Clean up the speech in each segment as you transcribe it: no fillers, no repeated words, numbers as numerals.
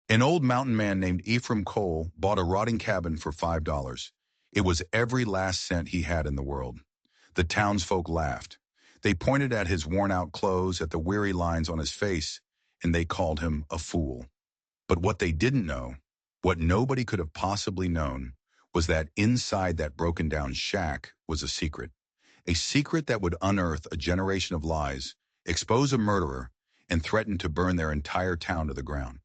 An old mountain man named Ephraim Cole bought a rotting cabin for $5. It was every last cent he had in the world. The townsfolk laughed. They pointed at his worn-out clothes, at the weary lines on his face, and they called him a fool. But what they didn't know, what nobody could have possibly known, was that inside that broken-down shack was a secret. A secret that would unearth a generation of lies, expose a murderer, and threaten to burn their entire town to the ground.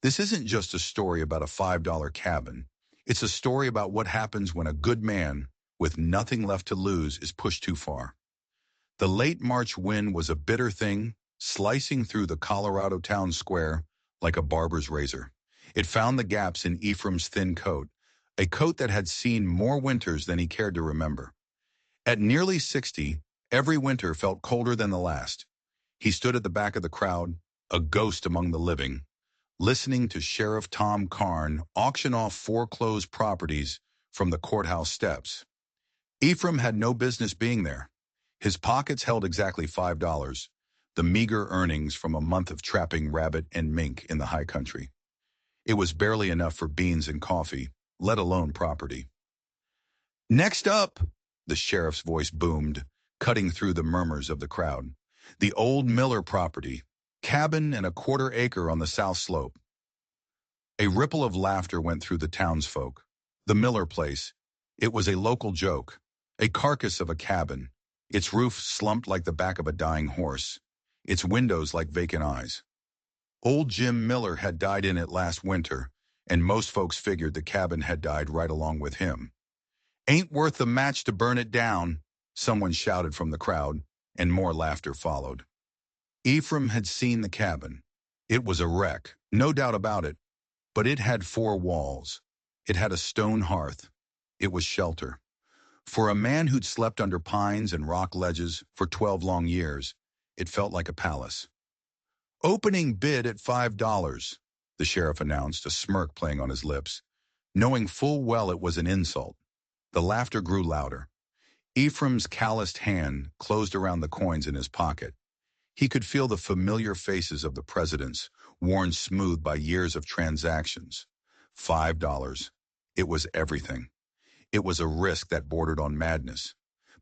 This isn't just a story about a $5 cabin. It's a story about what happens when a good man, with nothing left to lose, is pushed too far. The late March wind was a bitter thing, slicing through the Colorado town square like a barber's razor. It found the gaps in Ephraim's thin coat, a coat that had seen more winters than he cared to remember. At nearly 60, every winter felt colder than the last. He stood at the back of the crowd, a ghost among the living, listening to Sheriff Tom Karn auction off foreclosed properties from the courthouse steps. Ephraim had no business being there. His pockets held exactly $5, the meager earnings from a month of trapping rabbit and mink in the high country. It was barely enough for beans and coffee, let alone property. "Next up," the sheriff's voice boomed, cutting through the murmurs of the crowd. "The old Miller property, cabin and a quarter-acre on the south slope." A ripple of laughter went through the townsfolk. The Miller place. It was a local joke, a carcass of a cabin, its roof slumped like the back of a dying horse, its windows like vacant eyes. Old Jim Miller had died in it last winter, and most folks figured the cabin had died right along with him. "Ain't worth the match to burn it down," someone shouted from the crowd, and more laughter followed. Ephraim had seen the cabin. It was a wreck, no doubt about it, but it had four walls. It had a stone hearth. It was shelter. For a man who'd slept under pines and rock ledges for 12 long years, it felt like a palace. "Opening bid at $5, the sheriff announced, a smirk playing on his lips, knowing full well it was an insult. The laughter grew louder. Ephraim's calloused hand closed around the coins in his pocket. He could feel the familiar faces of the presidents, worn smooth by years of transactions. $5. It was everything. It was a risk that bordered on madness.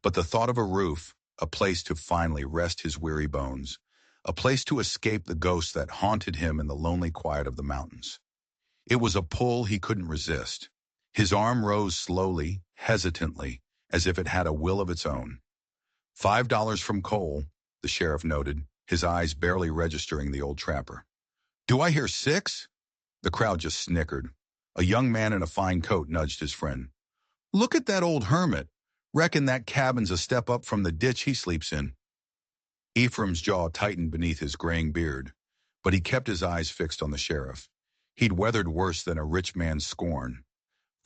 But the thought of a roof, a place to finally rest his weary bones, a place to escape the ghosts that haunted him in the lonely quiet of the mountains. It was a pull he couldn't resist. His arm rose slowly, hesitantly, as if it had a will of its own. $5 from Cole, the sheriff noted, his eyes barely registering the old trapper. "Do I hear 6? The crowd just snickered. A young man in a fine coat nudged his friend. "Look at that old hermit. Reckon that cabin's a step up from the ditch he sleeps in." Ephraim's jaw tightened beneath his graying beard, but he kept his eyes fixed on the sheriff. He'd weathered worse than a rich man's scorn.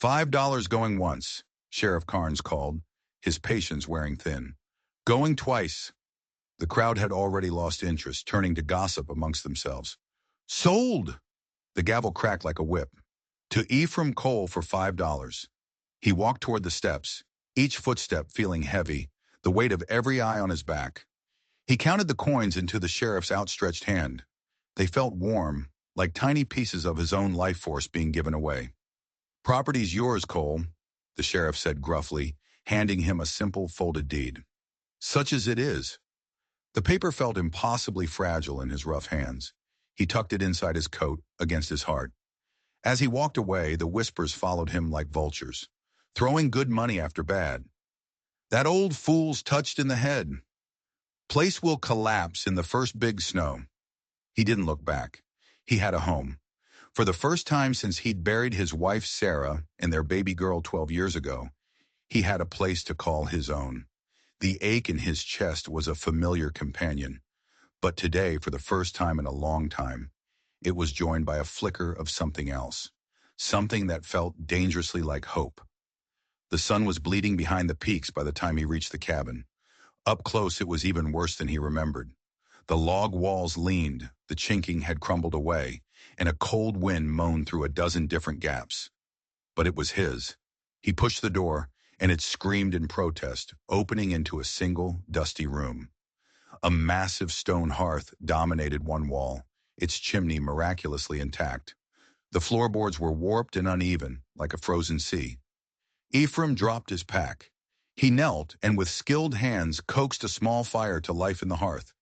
$5 going once, Sheriff Carnes called, his patience wearing thin. "Going twice." The crowd had already lost interest, turning to gossip amongst themselves. "Sold!" The gavel cracked like a whip. "To Ephraim Cole for $5. He walked toward the steps, each footstep feeling heavy, the weight of every eye on his back. He counted the coins into the sheriff's outstretched hand. They felt warm, like tiny pieces of his own life force being given away. "Property's yours, Cole," the sheriff said gruffly, handing him a simple folded deed. "Such as it is." The paper felt impossibly fragile in his rough hands. He tucked it inside his coat, against his heart. As he walked away, the whispers followed him like vultures, throwing good money after bad. "That old fool's touched in the head. Place will collapse in the first big snow." He didn't look back. He had a home. For the first time since he'd buried his wife Sarah and their baby girl 12 years ago, he had a place to call his own. The ache in his chest was a familiar companion. But today, for the first time in a long time, it was joined by a flicker of something else. Something that felt dangerously like hope. The sun was bleeding behind the peaks by the time he reached the cabin. Up close, it was even worse than he remembered. The log walls leaned, the chinking had crumbled away, and a cold wind moaned through a dozen different gaps. But it was his. He pushed the door, and it screamed in protest, opening into a single, dusty room. A massive stone hearth dominated one wall, its chimney miraculously intact. The floorboards were warped and uneven, like a frozen sea. Ephraim dropped his pack. He knelt and with skilled hands coaxed a small fire to life in the hearth.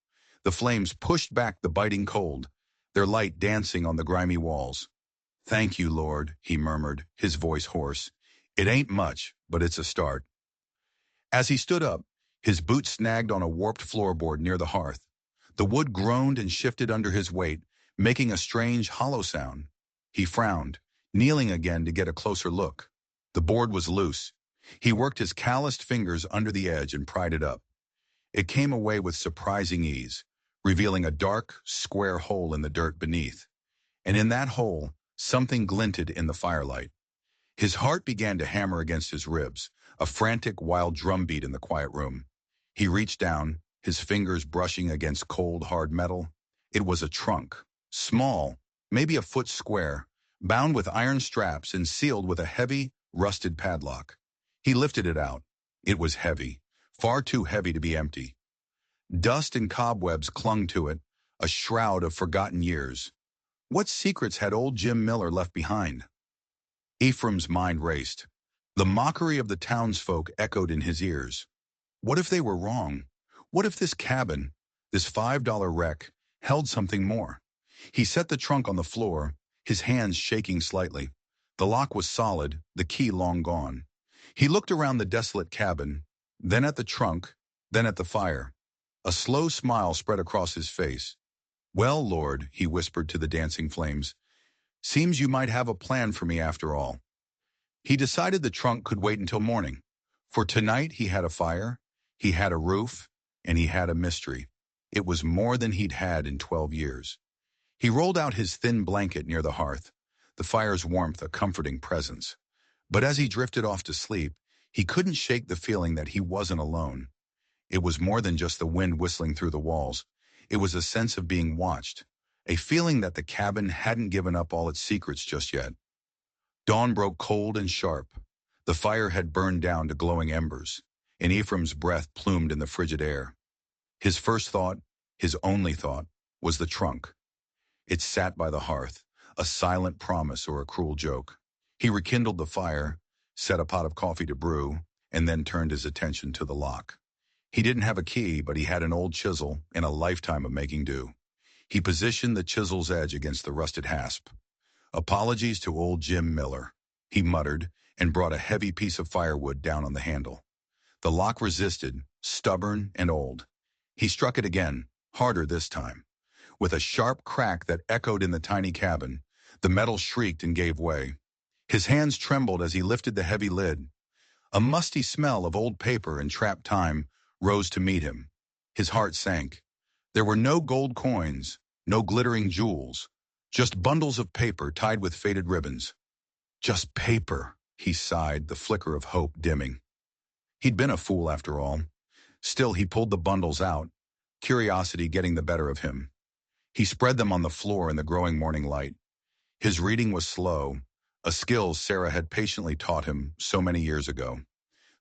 The flames pushed back the biting cold, their light dancing on the grimy walls. "Thank you, Lord," he murmured, his voice hoarse. "It ain't much, but it's a start." As he stood up, his boots snagged on a warped floorboard near the hearth. The wood groaned and shifted under his weight, making a strange, hollow sound. He frowned, kneeling again to get a closer look. The board was loose. He worked his calloused fingers under the edge and pried it up. It came away with surprising ease, revealing a dark, square hole in the dirt beneath. And in that hole, something glinted in the firelight. His heart began to hammer against his ribs, a frantic, wild drumbeat in the quiet room. He reached down, his fingers brushing against cold, hard metal. It was a trunk, small, maybe a foot square, bound with iron straps and sealed with a heavy, rusted padlock. He lifted it out. It was heavy, far too heavy to be empty. Dust and cobwebs clung to it, a shroud of forgotten years. What secrets had old Jim Miller left behind? Ephraim's mind raced. The mockery of the townsfolk echoed in his ears. What if they were wrong? What if this cabin, this $5 wreck, held something more? He set the trunk on the floor, his hands shaking slightly. The lock was solid, the key long gone. He looked around the desolate cabin, then at the trunk, then at the fire. A slow smile spread across his face. "Well, Lord," he whispered to the dancing flames, "seems you might have a plan for me after all." He decided the trunk could wait until morning. For tonight he had a fire, he had a roof, and he had a mystery. It was more than he'd had in 12 years. He rolled out his thin blanket near the hearth, the fire's warmth a comforting presence. But as he drifted off to sleep, he couldn't shake the feeling that he wasn't alone. It was more than just the wind whistling through the walls. It was a sense of being watched, a feeling that the cabin hadn't given up all its secrets just yet. Dawn broke cold and sharp. The fire had burned down to glowing embers, and Ephraim's breath plumed in the frigid air. His first thought, his only thought, was the trunk. It sat by the hearth, a silent promise or a cruel joke. He rekindled the fire, set a pot of coffee to brew, and then turned his attention to the lock. He didn't have a key, but he had an old chisel and a lifetime of making do. He positioned the chisel's edge against the rusted hasp. "Apologies to old Jim Miller," he muttered, and brought a heavy piece of firewood down on the handle. The lock resisted, stubborn and old. He struck it again, harder this time. With a sharp crack that echoed in the tiny cabin, the metal shrieked and gave way. His hands trembled as he lifted the heavy lid. A musty smell of old paper and trapped time rose to meet him. His heart sank. There were no gold coins, no glittering jewels, just bundles of paper tied with faded ribbons. Just paper, he sighed, the flicker of hope dimming. He'd been a fool after all. Still, he pulled the bundles out, curiosity getting the better of him. He spread them on the floor in the growing morning light. His reading was slow, a skill Sarah had patiently taught him so many years ago.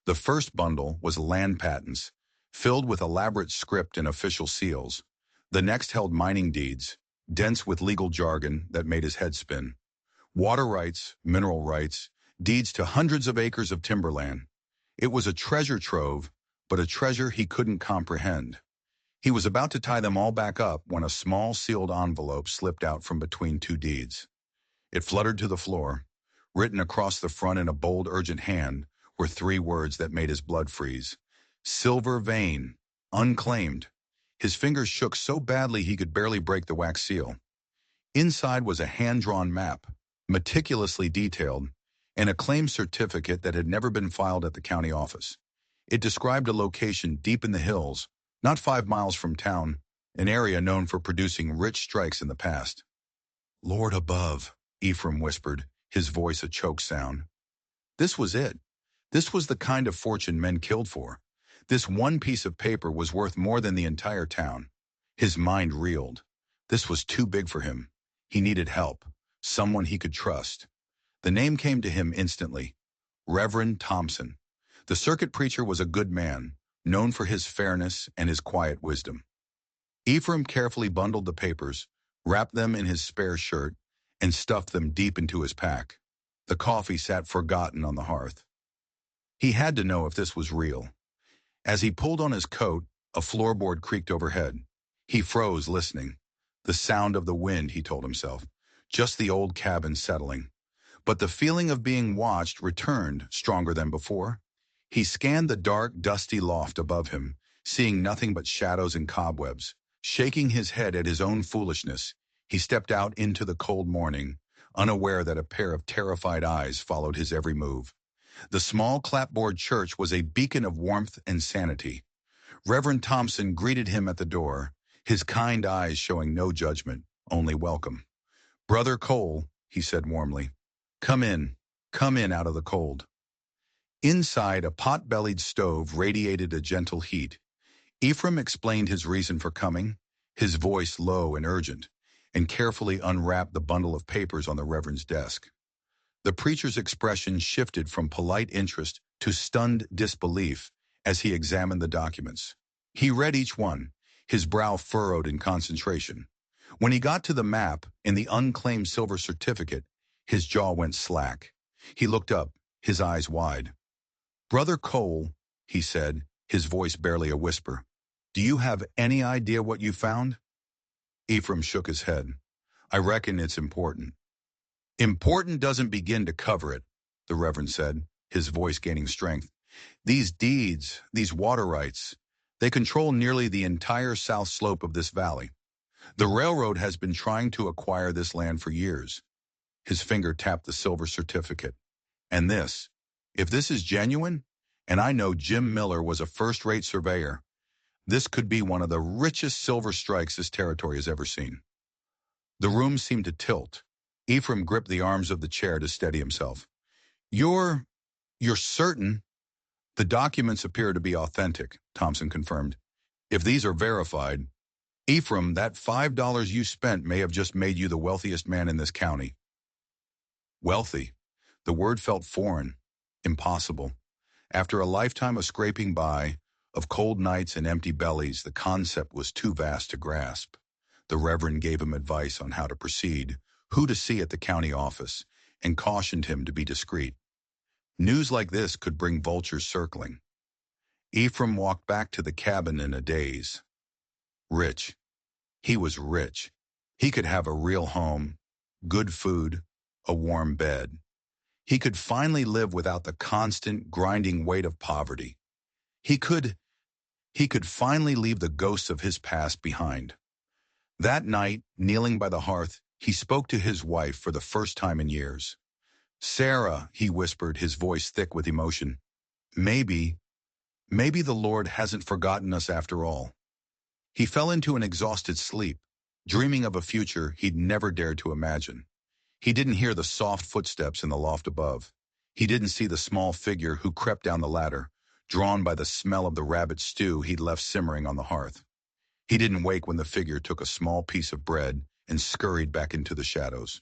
The first bundle was land patents, filled with elaborate script and official seals. The next held mining deeds, dense with legal jargon that made his head spin. Water rights, mineral rights, deeds to hundreds of acres of timberland. It was a treasure trove, but a treasure he couldn't comprehend. He was about to tie them all back up when a small sealed envelope slipped out from between two deeds. It fluttered to the floor. Written across the front in a bold, urgent hand were 3 words that made his blood freeze. "Silver vein, unclaimed." His fingers shook so badly he could barely break the wax seal. Inside was a hand-drawn map, meticulously detailed, and a claim certificate that had never been filed at the county office. It described a location deep in the hills, not 5 miles from town, an area known for producing rich strikes in the past. "Lord above," Ephraim whispered, his voice a choke sound. This was it. This was the kind of fortune men killed for. This one piece of paper was worth more than the entire town. His mind reeled. This was too big for him. He needed help, someone he could trust. The name came to him instantly. Reverend Thompson. The circuit preacher was a good man, known for his fairness and his quiet wisdom. Ephraim carefully bundled the papers, wrapped them in his spare shirt, and stuffed them deep into his pack. The coffee sat forgotten on the hearth. He had to know if this was real. As he pulled on his coat, a floorboard creaked overhead. He froze, listening. The sound of the wind, he told himself. Just the old cabin settling. But the feeling of being watched returned, stronger than before. He scanned the dark, dusty loft above him, seeing nothing but shadows and cobwebs. Shaking his head at his own foolishness, he stepped out into the cold morning, unaware that a pair of terrified eyes followed his every move. The small clapboard church was a beacon of warmth and sanity. Reverend Thompson greeted him at the door, his kind eyes showing no judgment, only welcome. "Brother Cole," he said warmly, "come in. Come in out of the cold." Inside, a pot-bellied stove radiated a gentle heat. Ephraim explained his reason for coming, his voice low and urgent, and carefully unwrapped the bundle of papers on the Reverend's desk. The preacher's expression shifted from polite interest to stunned disbelief as he examined the documents. He read each one, his brow furrowed in concentration. When he got to the map and the unclaimed silver certificate, his jaw went slack. He looked up, his eyes wide. "Brother Cole," he said, his voice barely a whisper, "do you have any idea what you found?" Ephraim shook his head. "I reckon it's important." "Important doesn't begin to cover it," the Reverend said, his voice gaining strength. "These deeds, these water rights, they control nearly the entire south slope of this valley. The railroad has been trying to acquire this land for years." His finger tapped the silver certificate. "And this, if this is genuine, and I know Jim Miller was a first-rate surveyor, this could be one of the richest silver strikes this territory has ever seen." The room seemed to tilt. Ephraim gripped the arms of the chair to steady himself. You're certain?" "The documents appear to be authentic," Thompson confirmed. "If these are verified, Ephraim, that $5 you spent may have just made you the wealthiest man in this county." Wealthy. The word felt foreign, impossible. After a lifetime of scraping by, of cold nights and empty bellies, the concept was too vast to grasp. The Reverend gave him advice on how to proceed, who to see at the county office, and cautioned him to be discreet. News like this could bring vultures circling. Ephraim walked back to the cabin in a daze. Rich. He was rich. He could have a real home, good food, a warm bed. He could finally live without the constant, grinding weight of poverty. He could finally leave the ghosts of his past behind. That night, kneeling by the hearth, he spoke to his wife for the first time in years. "Sarah," he whispered, his voice thick with emotion, maybe the Lord hasn't forgotten us after all." He fell into an exhausted sleep, dreaming of a future he'd never dared to imagine. He didn't hear the soft footsteps in the loft above. He didn't see the small figure who crept down the ladder, drawn by the smell of the rabbit stew he'd left simmering on the hearth. He didn't wake when the figure took a small piece of bread and scurried back into the shadows.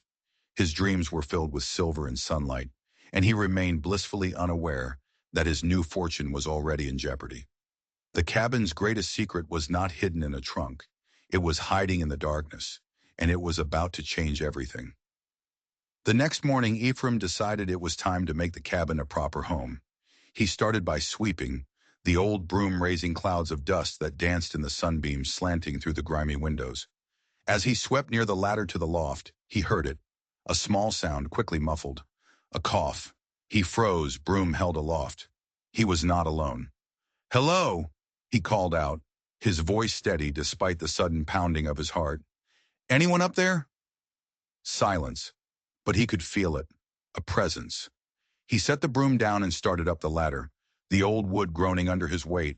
His dreams were filled with silver and sunlight, and he remained blissfully unaware that his new fortune was already in jeopardy. The cabin's greatest secret was not hidden in a trunk. It was hiding in the darkness, and it was about to change everything. The next morning, Ephraim decided it was time to make the cabin a proper home. He started by sweeping, the old broom raising clouds of dust that danced in the sunbeams slanting through the grimy windows. As he swept near the ladder to the loft, he heard it, a small sound quickly muffled. A cough. He froze, broom held aloft. He was not alone. "Hello," he called out, his voice steady despite the sudden pounding of his heart. "Anyone up there?" Silence, but he could feel it, a presence. He set the broom down and started up the ladder, the old wood groaning under his weight.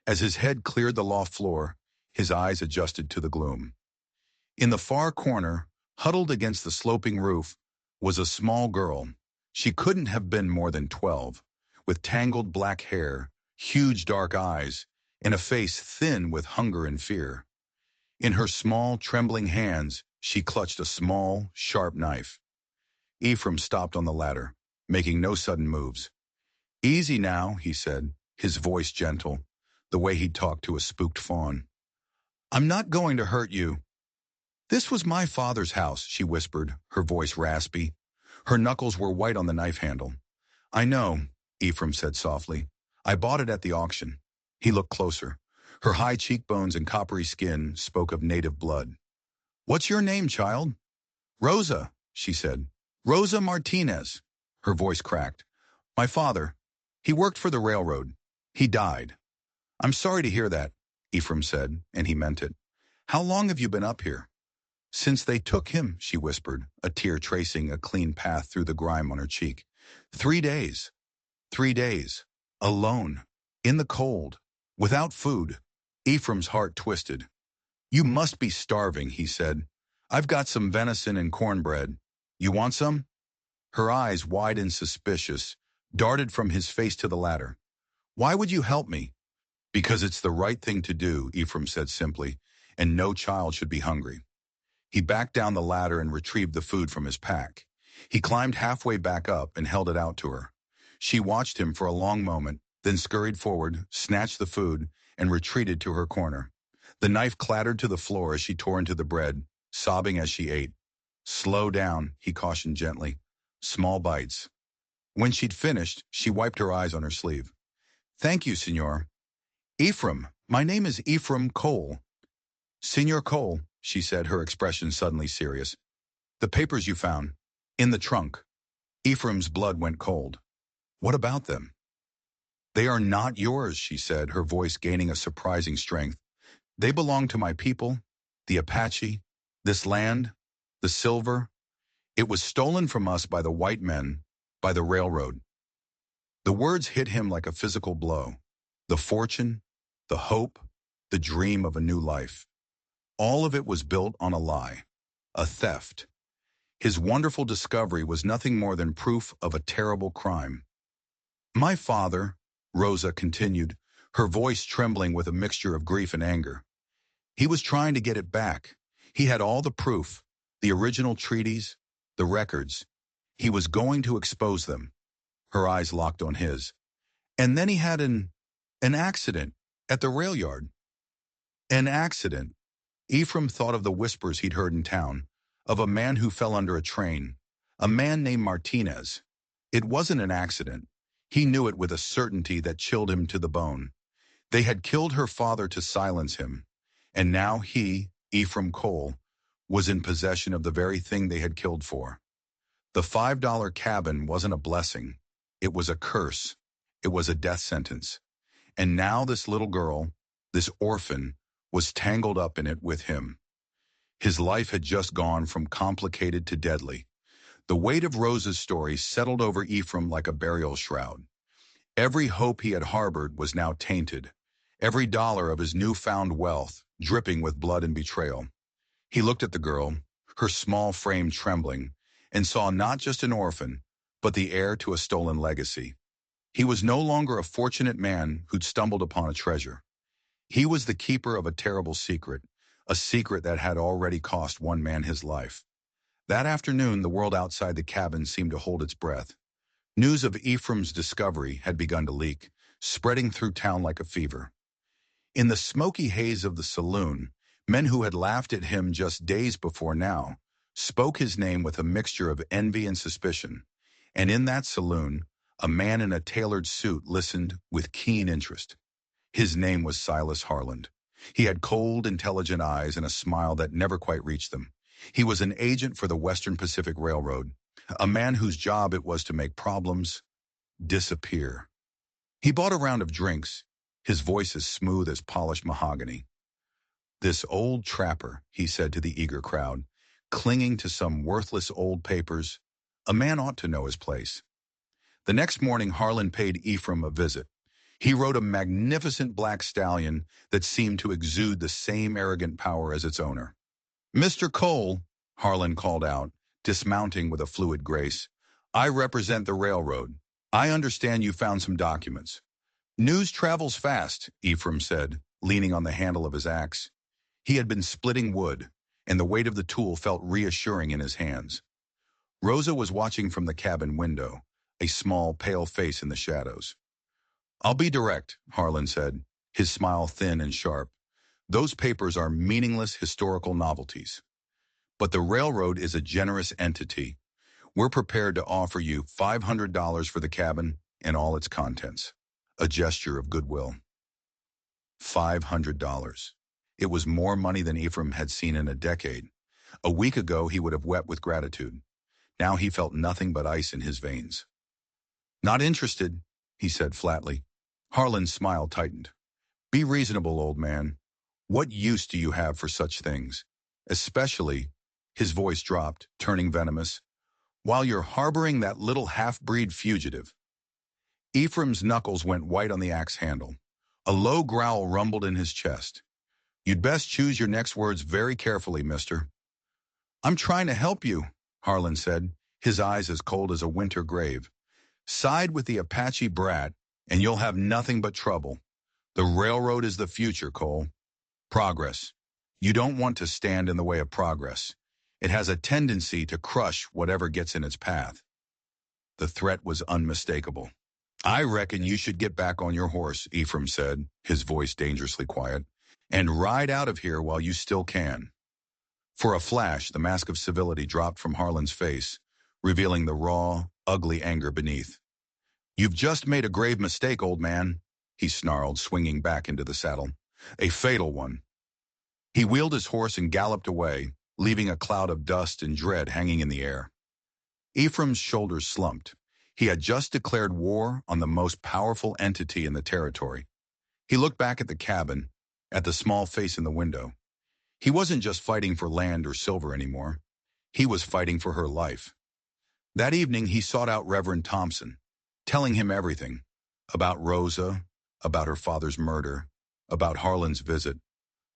As his head cleared the loft floor, his eyes adjusted to the gloom. In the far corner, huddled against the sloping roof, was a small girl. She couldn't have been more than 12, with tangled black hair, huge dark eyes, and a face thin with hunger and fear. In her small, trembling hands, she clutched a small, sharp knife. Ephraim stopped on the ladder, making no sudden moves. "Easy now," he said, his voice gentle, the way he'd talk to a spooked fawn. "I'm not going to hurt you." This was my father's house, she whispered, her voice raspy. Her knuckles were white on the knife handle. I know, Ephraim said softly. I bought it at the auction. He looked closer. Her high cheekbones and coppery skin spoke of native blood. What's your name, child? Rosa, she said. Rosa Martinez. Her voice cracked. My father. He worked for the railroad. He died. I'm sorry to hear that, Ephraim said, and he meant it. How long have you been up here? Since they took him, she whispered, a tear tracing a clean path through the grime on her cheek. 3 days. 3 days. Alone. In the cold. Without food. Ephraim's heart twisted. You must be starving, he said. I've got some venison and cornbread. You want some? Her eyes, wide and suspicious, darted from his face to the ladder. Why would you help me? Because it's the right thing to do, Ephraim said simply, and no child should be hungry. He backed down the ladder and retrieved the food from his pack. He climbed halfway back up and held it out to her. She watched him for a long moment, then scurried forward, snatched the food, and retreated to her corner. The knife clattered to the floor as she tore into the bread, sobbing as she ate. Slow down, he cautioned gently. Small bites. When she'd finished, she wiped her eyes on her sleeve. Thank you, Senor. Ephraim, my name is Ephraim Cole. Senor Cole, she said, her expression suddenly serious. The papers you found. In the trunk. Ephraim's blood went cold. What about them? They are not yours, she said, her voice gaining a surprising strength. They belong to my people, the Apache, this land, the silver. It was stolen from us by the white men, by the railroad. The words hit him like a physical blow. The fortune, the hope, the dream of a new life. All of it was built on a lie, a theft. His wonderful discovery was nothing more than proof of a terrible crime. My father, Rosa continued, her voice trembling with a mixture of grief and anger. He was trying to get it back. He had all the proof, the original treaties, the records. He was going to expose them. Her eyes locked on his. And then he had an accident at the rail yard. An accident. Ephraim thought of the whispers he'd heard in town, of a man who fell under a train, a man named Martinez. It wasn't an accident. He knew it with a certainty that chilled him to the bone. They had killed her father to silence him, and now he, Ephraim Cole, was in possession of the very thing they had killed for. The $5 cabin wasn't a blessing. It was a curse. It was a death sentence. And now this little girl, this orphan, was tangled up in it with him. His life had just gone from complicated to deadly. The weight of Rosa's story settled over Ephraim like a burial shroud. Every hope he had harbored was now tainted, every dollar of his newfound wealth dripping with blood and betrayal. He looked at the girl, her small frame trembling, and saw not just an orphan, but the heir to a stolen legacy. He was no longer a fortunate man who'd stumbled upon a treasure. He was the keeper of a terrible secret, a secret that had already cost one man his life. That afternoon, the world outside the cabin seemed to hold its breath. News of Ephraim's discovery had begun to leak, spreading through town like a fever. In the smoky haze of the saloon, men who had laughed at him just days before now spoke his name with a mixture of envy and suspicion. And in that saloon, a man in a tailored suit listened with keen interest. His name was Silas Harland. He had cold, intelligent eyes and a smile that never quite reached them. He was an agent for the Western Pacific Railroad, a man whose job it was to make problems disappear. He bought a round of drinks, his voice as smooth as polished mahogany. This old trapper, he said to the eager crowd, clinging to some worthless old papers. A man ought to know his place. The next morning, Harlan paid Ephraim a visit. He rode a magnificent black stallion that seemed to exude the same arrogant power as its owner. Mr. Cole, Harlan called out, dismounting with a fluid grace, I represent the railroad. I understand you found some documents. News travels fast, Ephraim said, leaning on the handle of his axe. He had been splitting wood, and the weight of the tool felt reassuring in his hands. Rosa was watching from the cabin window, a small, pale face in the shadows. I'll be direct, Harlan said, his smile thin and sharp. Those papers are meaningless historical novelties. But the railroad is a generous entity. We're prepared to offer you $500 for the cabin and all its contents. A gesture of goodwill. $500. It was more money than Ephraim had seen in a decade. A week ago, he would have wept with gratitude. Now he felt nothing but ice in his veins. Not interested, he said flatly. Harlan's smile tightened. Be reasonable, old man. What use do you have for such things? Especially, his voice dropped, turning venomous, while you're harboring that little half-breed fugitive. Ephraim's knuckles went white on the axe handle. A low growl rumbled in his chest. You'd best choose your next words very carefully, mister. I'm trying to help you, Harlan said, his eyes as cold as a winter grave. Side with the Apache brat, and you'll have nothing but trouble. The railroad is the future, Cole. Progress. You don't want to stand in the way of progress. It has a tendency to crush whatever gets in its path. The threat was unmistakable. I reckon you should get back on your horse, Ephraim said, his voice dangerously quiet, and ride out of here while you still can. For a flash, the mask of civility dropped from Harlan's face, revealing the raw, ugly anger beneath. You've just made a grave mistake, old man, he snarled, swinging back into the saddle. A fatal one. He wheeled his horse and galloped away, leaving a cloud of dust and dread hanging in the air. Ephraim's shoulders slumped. He had just declared war on the most powerful entity in the territory. He looked back at the cabin, at the small face in the window. He wasn't just fighting for land or silver anymore. He was fighting for her life. That evening, he sought out Reverend Thompson, telling him everything, about Rosa, about her father's murder, about Harlan's visit.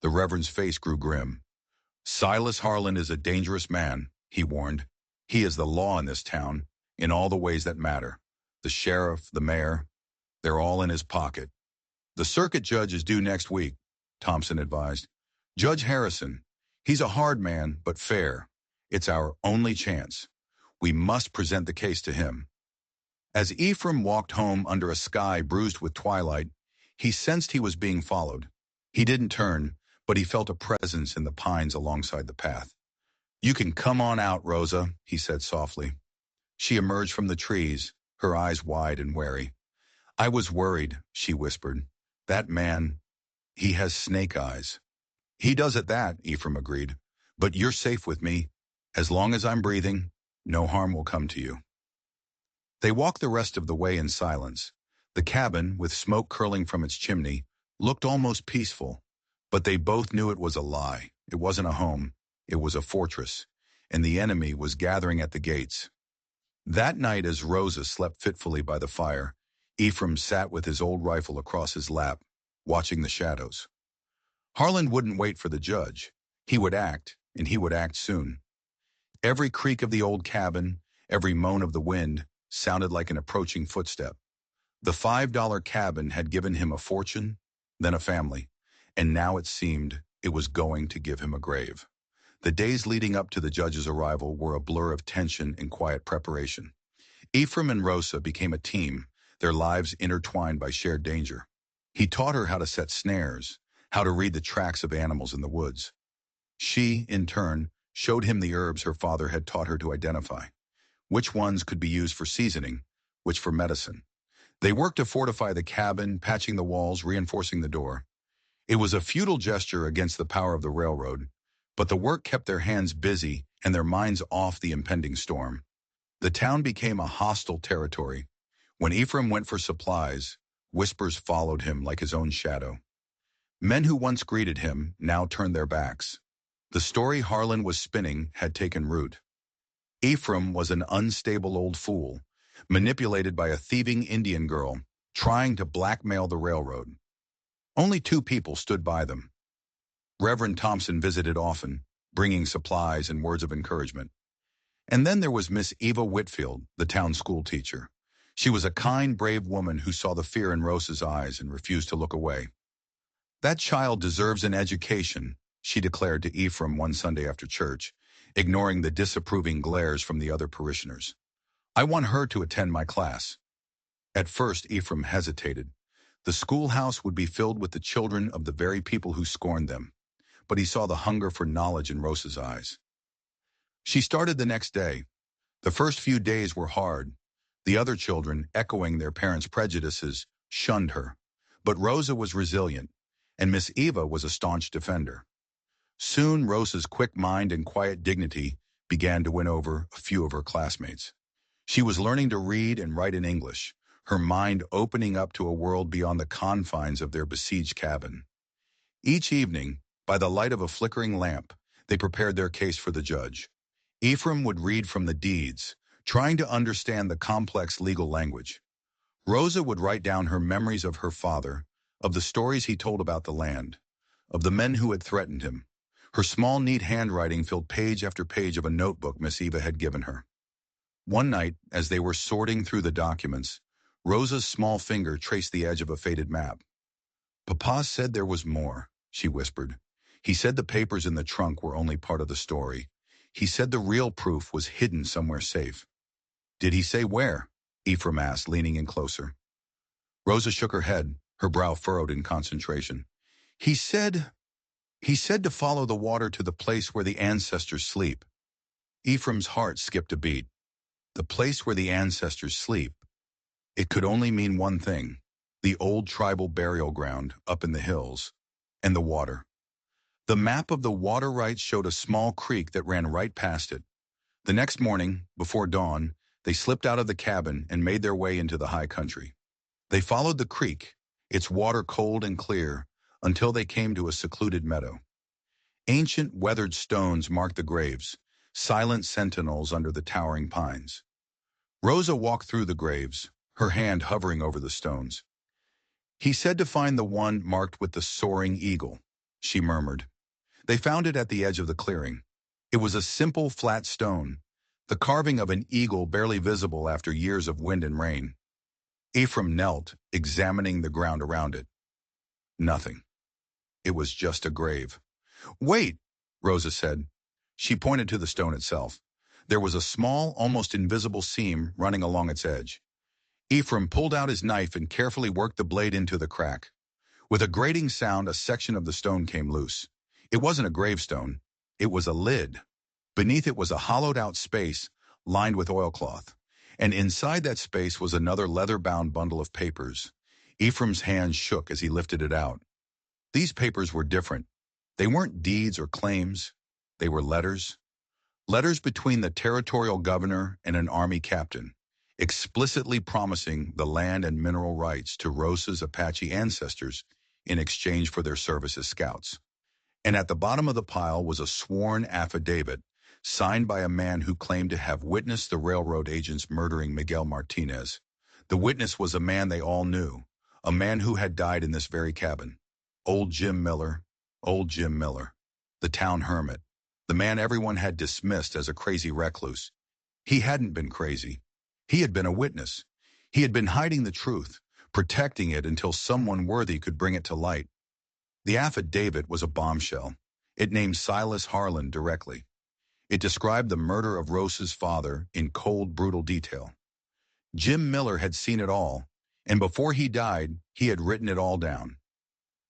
The Reverend's face grew grim. Silas Harlan is a dangerous man, he warned. He is the law in this town, in all the ways that matter. The sheriff, the mayor, they're all in his pocket. The circuit judge is due next week, Thompson advised. Judge Harrison, he's a hard man, but fair. It's our only chance. We must present the case to him. As Ephraim walked home under a sky bruised with twilight, he sensed he was being followed. He didn't turn, but he felt a presence in the pines alongside the path. You can come on out, Rosa, he said softly. She emerged from the trees, her eyes wide and wary. I was worried, she whispered. That man, he has snake eyes. He does at that, Ephraim agreed. But you're safe with me. As long as I'm breathing, no harm will come to you. They walked the rest of the way in silence. The cabin, with smoke curling from its chimney, looked almost peaceful. But they both knew it was a lie. It wasn't a home. It was a fortress. And the enemy was gathering at the gates. That night, as Rosa slept fitfully by the fire, Ephraim sat with his old rifle across his lap, watching the shadows. Harlan wouldn't wait for the judge. He would act, and he would act soon. Every creak of the old cabin, every moan of the wind, sounded like an approaching footstep. The $5 cabin had given him a fortune, then a family, and now it seemed it was going to give him a grave. The days leading up to the judge's arrival were a blur of tension and quiet preparation. Ephraim and Rosa became a team, their lives intertwined by shared danger. He taught her how to set snares, how to read the tracks of animals in the woods. She, in turn, showed him the herbs her father had taught her to identify, which ones could be used for seasoning, which for medicine. They worked to fortify the cabin, patching the walls, reinforcing the door. It was a futile gesture against the power of the railroad, but the work kept their hands busy and their minds off the impending storm. The town became a hostile territory. When Ephraim went for supplies, whispers followed him like his own shadow. Men who once greeted him now turned their backs. The story Harlan was spinning had taken root. Ephraim was an unstable old fool, manipulated by a thieving Indian girl, trying to blackmail the railroad. Only two people stood by them. Reverend Thompson visited often, bringing supplies and words of encouragement. And then there was Miss Eva Whitfield, the town school teacher. She was a kind, brave woman who saw the fear in Rosa's eyes and refused to look away. That child deserves an education, she declared to Ephraim one Sunday after church, ignoring the disapproving glares from the other parishioners. I want her to attend my class. At first, Ephraim hesitated. The schoolhouse would be filled with the children of the very people who scorned them. But he saw the hunger for knowledge in Rosa's eyes. She started the next day. The first few days were hard. The other children, echoing their parents' prejudices, shunned her. But Rosa was resilient, and Miss Eva was a staunch defender. Soon, Rosa's quick mind and quiet dignity began to win over a few of her classmates. She was learning to read and write in English, her mind opening up to a world beyond the confines of their besieged cabin. Each evening, by the light of a flickering lamp, they prepared their case for the judge. Ephraim would read from the deeds, trying to understand the complex legal language. Rosa would write down her memories of her father, of the stories he told about the land, of the men who had threatened him. Her small, neat handwriting filled page after page of a notebook Miss Eva had given her. One night, as they were sorting through the documents, Rosa's small finger traced the edge of a faded map. "Papa said there was more," she whispered. "He said the papers in the trunk were only part of the story. He said the real proof was hidden somewhere safe." "Did he say where?" Ephraim asked, leaning in closer. Rosa shook her head, her brow furrowed in concentration. He said to follow the water to the place where the ancestors sleep." Ephraim's heart skipped a beat. The place where the ancestors sleep. It could only mean one thing: the old tribal burial ground up in the hills, and the water. The map of the water rights showed a small creek that ran right past it. The next morning, before dawn, they slipped out of the cabin and made their way into the high country. They followed the creek, its water cold and clear, until they came to a secluded meadow. Ancient weathered stones marked the graves, silent sentinels under the towering pines. Rosa walked through the graves, her hand hovering over the stones. "He said to find the one marked with the soaring eagle," she murmured. They found it at the edge of the clearing. It was a simple flat stone, the carving of an eagle barely visible after years of wind and rain. Ephraim knelt, examining the ground around it. Nothing. It was just a grave. "Wait," Rosa said. She pointed to the stone itself. There was a small, almost invisible seam running along its edge. Ephraim pulled out his knife and carefully worked the blade into the crack. With a grating sound, a section of the stone came loose. It wasn't a gravestone. It was a lid. Beneath it was a hollowed-out space lined with oilcloth. And inside that space was another leather-bound bundle of papers. Ephraim's hand shook as he lifted it out. These papers were different. They weren't deeds or claims. They were letters. Letters between the territorial governor and an army captain, explicitly promising the land and mineral rights to Rosa's Apache ancestors in exchange for their service as scouts. And at the bottom of the pile was a sworn affidavit signed by a man who claimed to have witnessed the railroad agents murdering Miguel Martinez. The witness was a man they all knew, a man who had died in this very cabin. Old Jim Miller, the town hermit, the man everyone had dismissed as a crazy recluse. He hadn't been crazy. He had been a witness. He had been hiding the truth, protecting it until someone worthy could bring it to light. The affidavit was a bombshell. It named Silas Harlan directly. It described the murder of Rosa's father in cold, brutal detail. Jim Miller had seen it all, and before he died, he had written it all down.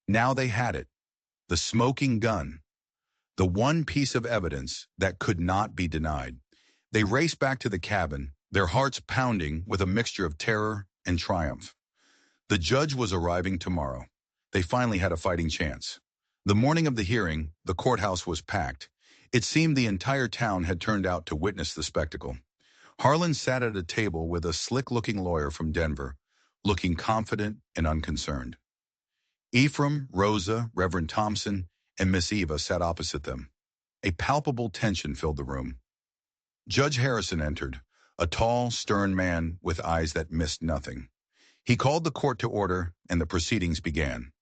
Now they had it. The smoking gun. The one piece of evidence that could not be denied. They raced back to the cabin, their hearts pounding with a mixture of terror and triumph. The judge was arriving tomorrow. They finally had a fighting chance. The morning of the hearing, the courthouse was packed. It seemed the entire town had turned out to witness the spectacle. Harlan sat at a table with a slick-looking lawyer from Denver, looking confident and unconcerned. Ephraim, Rosa, Reverend Thompson, and Miss Eva sat opposite them. A palpable tension filled the room. Judge Harrison entered, a tall, stern man with eyes that missed nothing. He called the court to order, and the proceedings began.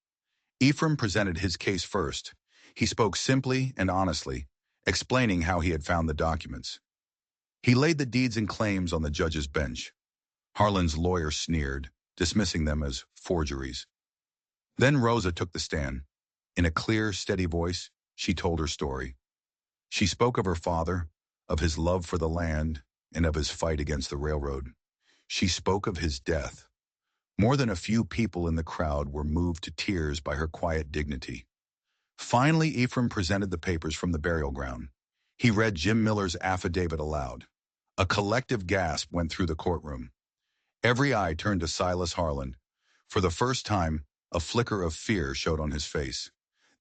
Ephraim presented his case first. He spoke simply and honestly, explaining how he had found the documents. He laid the deeds and claims on the judge's bench. Harlan's lawyer sneered, dismissing them as forgeries. Then Rosa took the stand. In a clear, steady voice, she told her story. She spoke of her father, of his love for the land, and of his fight against the railroad. She spoke of his death. More than a few people in the crowd were moved to tears by her quiet dignity. Finally, Ephraim presented the papers from the burial ground. He read Jim Miller's affidavit aloud. A collective gasp went through the courtroom. Every eye turned to Silas Harland. For the first time, a flicker of fear showed on his face.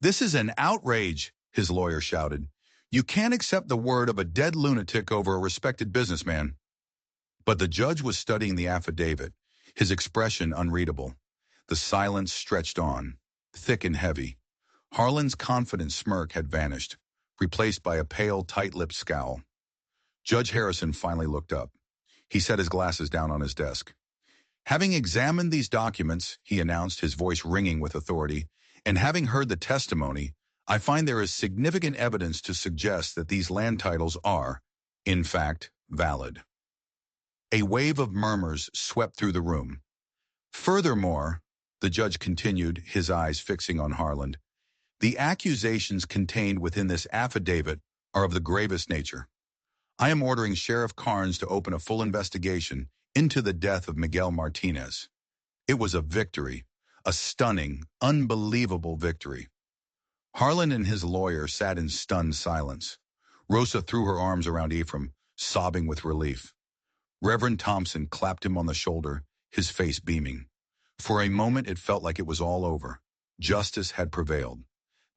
"This is an outrage," his lawyer shouted. "You can't accept the word of a dead lunatic over a respected businessman." But the judge was studying the affidavit, his expression unreadable. The silence stretched on, thick and heavy. Harlan's confident smirk had vanished, replaced by a pale, tight-lipped scowl. Judge Harrison finally looked up. He set his glasses down on his desk. "Having examined these documents," he announced, his voice ringing with authority, "and having heard the testimony, I find there is significant evidence to suggest that these land titles are, in fact, valid." A wave of murmurs swept through the room. "Furthermore," the judge continued, his eyes fixing on Harland, "the accusations contained within this affidavit are of the gravest nature. I am ordering Sheriff Carnes to open a full investigation into the death of Miguel Martinez." It was a victory, a stunning, unbelievable victory. Harlan and his lawyer sat in stunned silence. Rosa threw her arms around Ephraim, sobbing with relief. Reverend Thompson clapped him on the shoulder, his face beaming. For a moment it felt like it was all over. Justice had prevailed.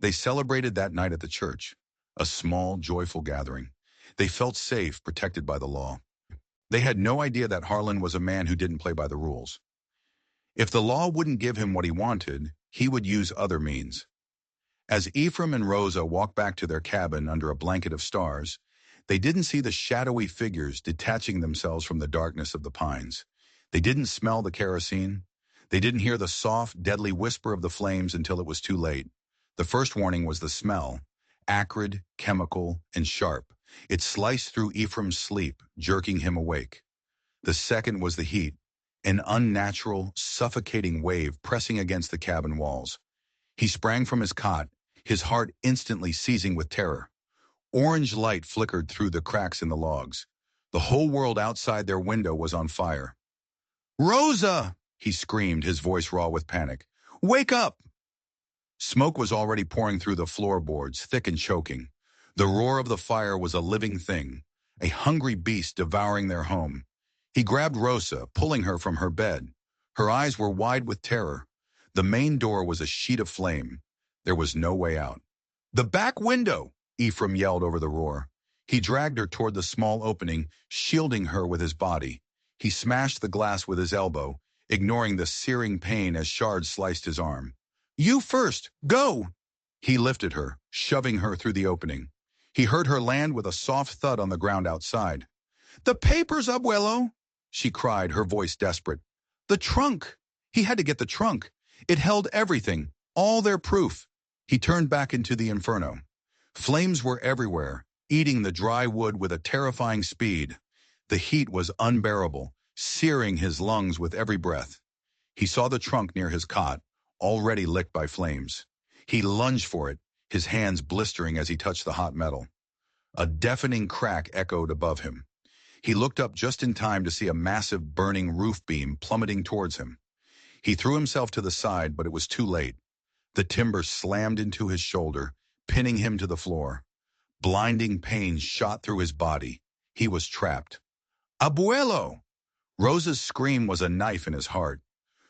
They celebrated that night at the church, a small, joyful gathering. They felt safe, protected by the law. They had no idea that Harlan was a man who didn't play by the rules. If the law wouldn't give him what he wanted, he would use other means. As Ephraim and Rosa walked back to their cabin under a blanket of stars, they didn't see the shadowy figures detaching themselves from the darkness of the pines. They didn't smell the kerosene. They didn't hear the soft, deadly whisper of the flames until it was too late. The first warning was the smell, acrid, chemical, and sharp. It sliced through Ephraim's sleep, jerking him awake. The second was the heat, an unnatural, suffocating wave pressing against the cabin walls. He sprang from his cot, his heart instantly seizing with terror. Orange light flickered through the cracks in the logs. The whole world outside their window was on fire. "Rosa!" he screamed, his voice raw with panic. "Wake up!" Smoke was already pouring through the floorboards, thick and choking. The roar of the fire was a living thing, a hungry beast devouring their home. He grabbed Rosa, pulling her from her bed. Her eyes were wide with terror. The main door was a sheet of flame. There was no way out. "The back window!" Ephraim yelled over the roar. He dragged her toward the small opening, shielding her with his body. He smashed the glass with his elbow, ignoring the searing pain as shards sliced his arm. "You first! Go!" He lifted her, shoving her through the opening. He heard her land with a soft thud on the ground outside. "The papers, abuelo!" she cried, her voice desperate. "The trunk!" He had to get the trunk. It held everything, all their proof. He turned back into the inferno. Flames were everywhere, eating the dry wood with a terrifying speed. The heat was unbearable, searing his lungs with every breath. He saw the trunk near his cot, already licked by flames. He lunged for it, his hands blistering as he touched the hot metal. A deafening crack echoed above him. He looked up just in time to see a massive burning roof beam plummeting towards him. He threw himself to the side, but it was too late. The timber slammed into his shoulder, pinning him to the floor. Blinding pain shot through his body. He was trapped. "Abuelo!" Rosa's scream was a knife in his heart.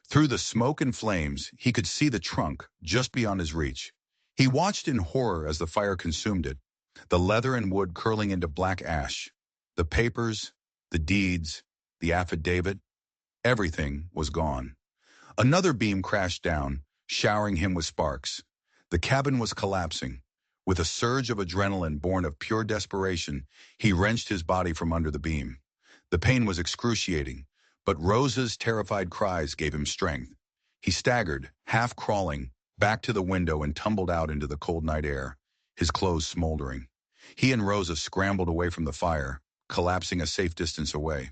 Through the smoke and flames, he could see the trunk, just beyond his reach. He watched in horror as the fire consumed it, the leather and wood curling into black ash. The papers, the deeds, the affidavit, everything was gone. Another beam crashed down, showering him with sparks. The cabin was collapsing. With a surge of adrenaline born of pure desperation, he wrenched his body from under the beam. The pain was excruciating, but Rosa's terrified cries gave him strength. He staggered, half crawling, back to the window and tumbled out into the cold night air, his clothes smoldering. He and Rosa scrambled away from the fire, collapsing a safe distance away.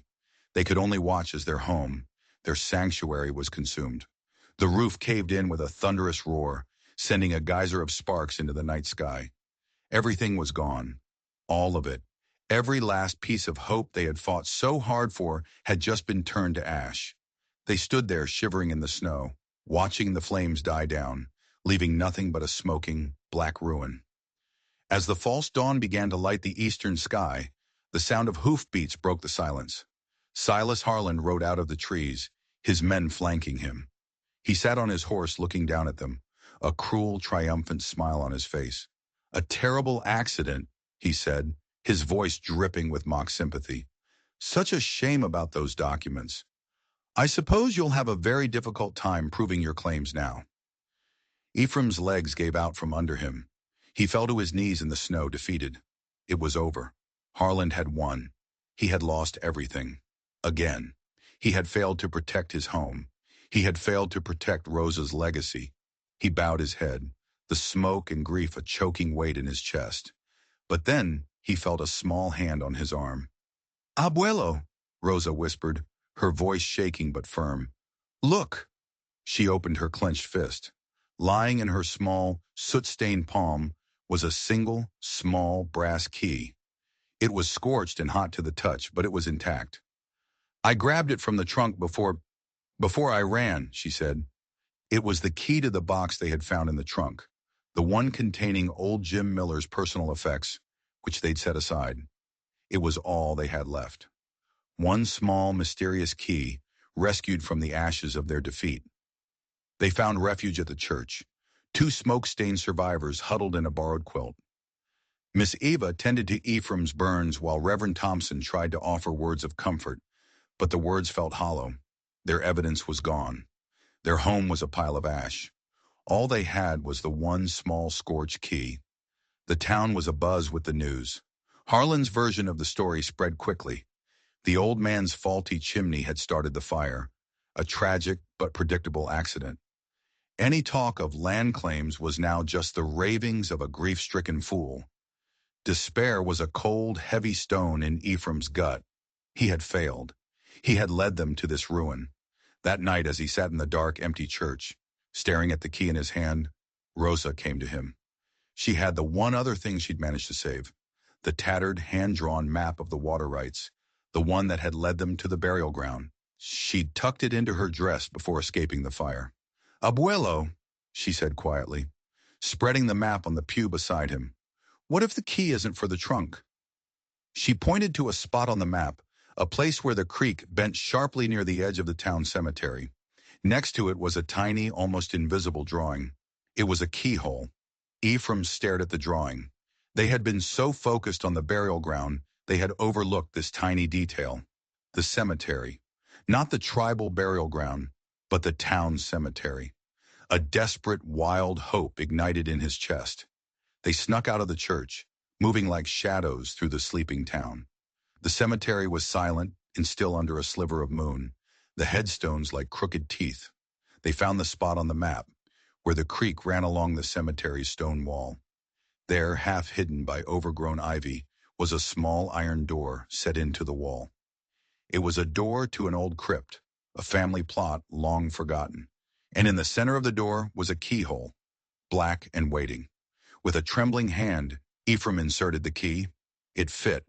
They could only watch as their home, their sanctuary, was consumed. The roof caved in with a thunderous roar, sending a geyser of sparks into the night sky. Everything was gone. All of it. Every last piece of hope they had fought so hard for had just been turned to ash. They stood there shivering in the snow, watching the flames die down, leaving nothing but a smoking, black ruin. As the false dawn began to light the eastern sky, the sound of hoofbeats broke the silence. Silas Harland rode out of the trees, his men flanking him. He sat on his horse looking down at them, a cruel, triumphant smile on his face. "A terrible accident," he said, his voice dripping with mock sympathy. "Such a shame about those documents. I suppose you'll have a very difficult time proving your claims now." Ephraim's legs gave out from under him. He fell to his knees in the snow, defeated. It was over. Harland had won. He had lost everything. Again. He had failed to protect his home. He had failed to protect Rosa's legacy. He bowed his head, the smoke and grief a choking weight in his chest. But then he felt a small hand on his arm. "Abuelo," Rosa whispered, her voice shaking but firm. "Look." She opened her clenched fist. Lying in her small, soot-stained palm was a single, small brass key. It was scorched and hot to the touch, but it was intact. "I grabbed it from the trunk before I ran," she said. It was the key to the box they had found in the trunk, the one containing old Jim Miller's personal effects, which they'd set aside. It was all they had left. One small, mysterious key, rescued from the ashes of their defeat. They found refuge at the church, two smoke-stained survivors huddled in a borrowed quilt. Miss Eva tended to Ephraim's burns while Reverend Thompson tried to offer words of comfort, but the words felt hollow. Their evidence was gone. Their home was a pile of ash. All they had was the one small scorched key. The town was abuzz with the news. Harlan's version of the story spread quickly. The old man's faulty chimney had started the fire, a tragic but predictable accident. Any talk of land claims was now just the ravings of a grief-stricken fool. Despair was a cold, heavy stone in Ephraim's gut. He had failed. He had led them to this ruin. That night, as he sat in the dark, empty church, staring at the key in his hand, Rosa came to him. She had the one other thing she'd managed to save, the tattered, hand-drawn map of the water rights, the one that had led them to the burial ground. She'd tucked it into her dress before escaping the fire. "Abuelo," she said quietly, spreading the map on the pew beside him. "What if the key isn't for the trunk?" She pointed to a spot on the map, a place where the creek bent sharply near the edge of the town cemetery. Next to it was a tiny, almost invisible drawing. It was a keyhole. Ephraim stared at the drawing. They had been so focused on the burial ground, they had overlooked this tiny detail. The cemetery. Not the tribal burial ground, but the town cemetery. A desperate, wild hope ignited in his chest. They snuck out of the church, moving like shadows through the sleeping town. The cemetery was silent and still under a sliver of moon, the headstones like crooked teeth. They found the spot on the map, where the creek ran along the cemetery's stone wall. There, half hidden by overgrown ivy, was a small iron door set into the wall. It was a door to an old crypt, a family plot long forgotten. And in the center of the door was a keyhole, black and waiting. With a trembling hand, Ephraim inserted the key. It fit.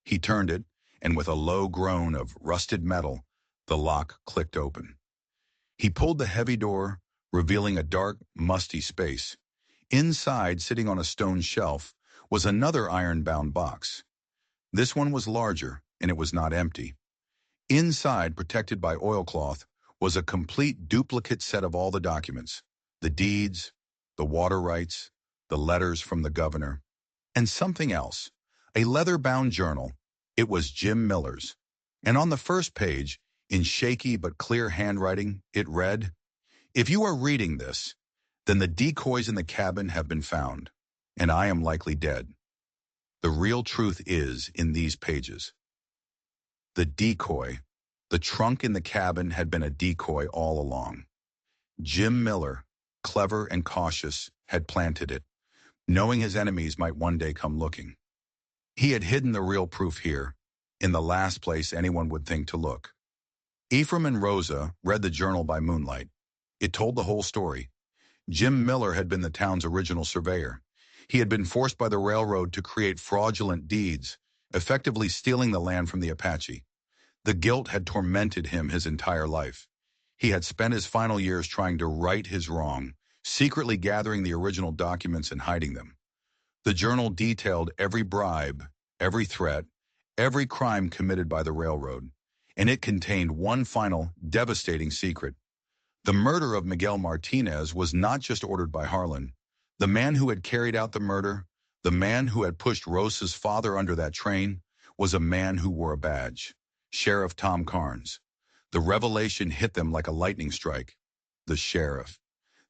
He turned it, and with a low groan of rusted metal, the lock clicked open. He pulled the heavy door, revealing a dark, musty space. Inside, sitting on a stone shelf, was another iron-bound box. This one was larger, and it was not empty. Inside, protected by oilcloth, was a complete duplicate set of all the documents, the deeds, the water rights, the letters from the governor, and something else, a leather-bound journal. It was Jim Miller's. And on the first page, in shaky but clear handwriting, it read, "If you are reading this, then the decoys in the cabin have been found, and I am likely dead. The real truth is in these pages." The decoy. The trunk in the cabin had been a decoy all along. Jim Miller, clever and cautious, had planted it, knowing his enemies might one day come looking. He had hidden the real proof here, in the last place anyone would think to look. Ephraim and Rosa read the journal by moonlight. It told the whole story. Jim Miller had been the town's original surveyor. He had been forced by the railroad to create fraudulent deeds, effectively stealing the land from the Apache. The guilt had tormented him his entire life. He had spent his final years trying to right his wrong, secretly gathering the original documents and hiding them. The journal detailed every bribe, every threat, every crime committed by the railroad, and it contained one final, devastating secret. The murder of Miguel Martinez was not just ordered by Harlan. The man who had carried out the murder, the man who had pushed Rosa's father under that train, was a man who wore a badge. Sheriff Tom Carnes. The revelation hit them like a lightning strike. The sheriff.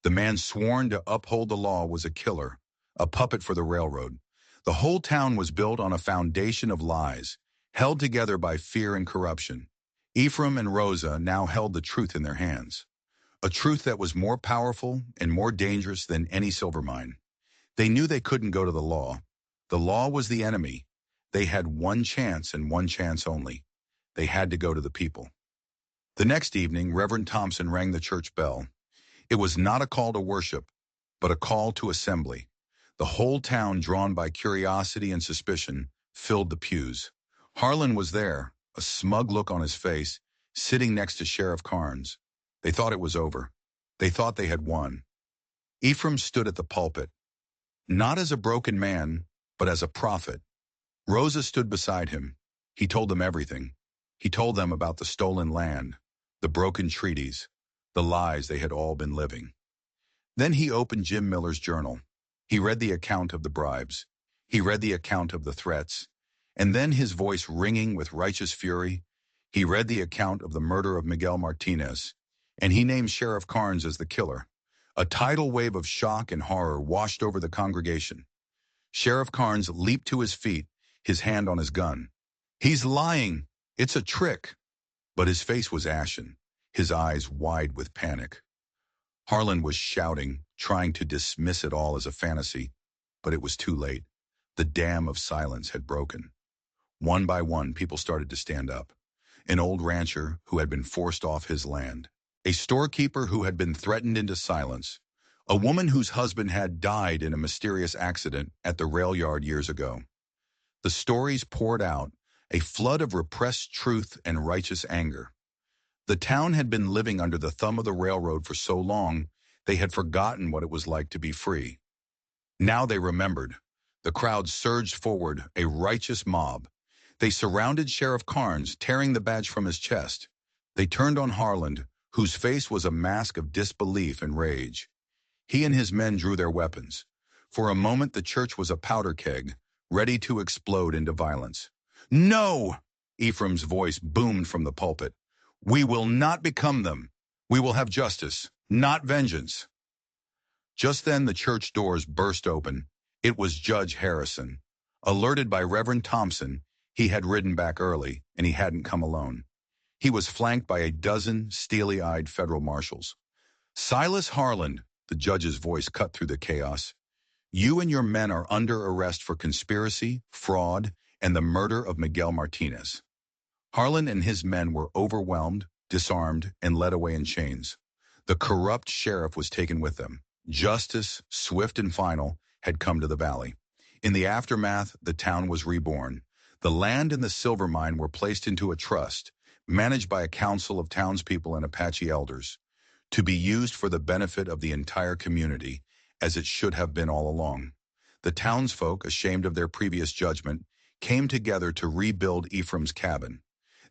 The man sworn to uphold the law was a killer, a puppet for the railroad. The whole town was built on a foundation of lies, held together by fear and corruption. Ephraim and Rosa now held the truth in their hands. A truth that was more powerful and more dangerous than any silver mine. They knew they couldn't go to the law. The law was the enemy. They had one chance and one chance only. They had to go to the people. The next evening, Reverend Thompson rang the church bell. It was not a call to worship, but a call to assembly. The whole town, drawn by curiosity and suspicion, filled the pews. Harlan was there, a smug look on his face, sitting next to Sheriff Carnes. They thought it was over. They thought they had won. Ephraim stood at the pulpit, not as a broken man, but as a prophet. Rosa stood beside him. He told them everything. He told them about the stolen land, the broken treaties, the lies they had all been living. Then he opened Jim Miller's journal. He read the account of the bribes. He read the account of the threats. And then, his voice ringing with righteous fury, he read the account of the murder of Miguel Martinez. And he named Sheriff Carnes as the killer. A tidal wave of shock and horror washed over the congregation. Sheriff Carnes leaped to his feet, his hand on his gun. "He's lying! It's a trick!" But his face was ashen, his eyes wide with panic. Harlan was shouting, trying to dismiss it all as a fantasy, but it was too late. The dam of silence had broken. One by one, people started to stand up. An old rancher who had been forced off his land. A storekeeper who had been threatened into silence. A woman whose husband had died in a mysterious accident at the rail yard years ago. The stories poured out, a flood of repressed truth and righteous anger. The town had been living under the thumb of the railroad for so long, they had forgotten what it was like to be free. Now they remembered. The crowd surged forward, a righteous mob. They surrounded Sheriff Carnes, tearing the badge from his chest. They turned on Harlan, whose face was a mask of disbelief and rage. He and his men drew their weapons. For a moment, the church was a powder keg, ready to explode into violence. "No!" Ephraim's voice boomed from the pulpit. "We will not become them. We will have justice, not vengeance." Just then, the church doors burst open. It was Judge Harrison. Alerted by Reverend Thompson, he had ridden back early, and he hadn't come alone. He was flanked by a dozen steely-eyed federal marshals. "Silas Harlan," the judge's voice cut through the chaos, "you and your men are under arrest for conspiracy, fraud, and the murder of Miguel Martinez." Harlan and his men were overwhelmed, disarmed, and led away in chains. The corrupt sheriff was taken with them. Justice, swift and final, had come to the valley. In the aftermath, the town was reborn. The land and the silver mine were placed into a trust, managed by a council of townspeople and Apache elders, to be used for the benefit of the entire community, as it should have been all along. The townsfolk, ashamed of their previous judgment, came together to rebuild Ephraim's cabin.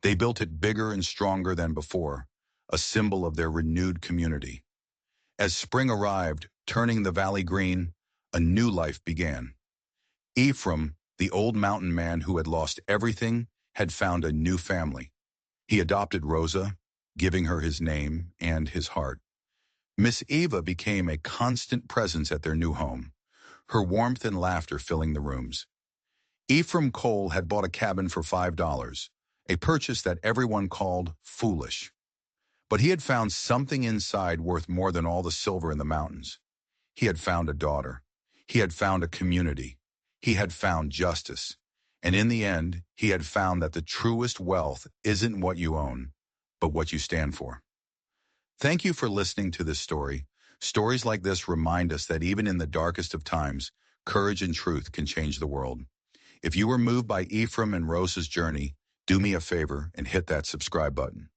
They built it bigger and stronger than before, a symbol of their renewed community. As spring arrived, turning the valley green, a new life began. Ephraim, the old mountain man who had lost everything, had found a new family. He adopted Rosa, giving her his name and his heart. Miss Eva became a constant presence at their new home, her warmth and laughter filling the rooms. Ephraim Cole had bought a cabin for $5, a purchase that everyone called foolish. But he had found something inside worth more than all the silver in the mountains. He had found a daughter. He had found a community. He had found justice. And in the end, he had found that the truest wealth isn't what you own, but what you stand for. Thank you for listening to this story. Stories like this remind us that even in the darkest of times, courage and truth can change the world. If you were moved by Ephraim and Rosa's journey, do me a favor and hit that subscribe button.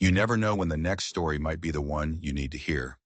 You never know when the next story might be the one you need to hear.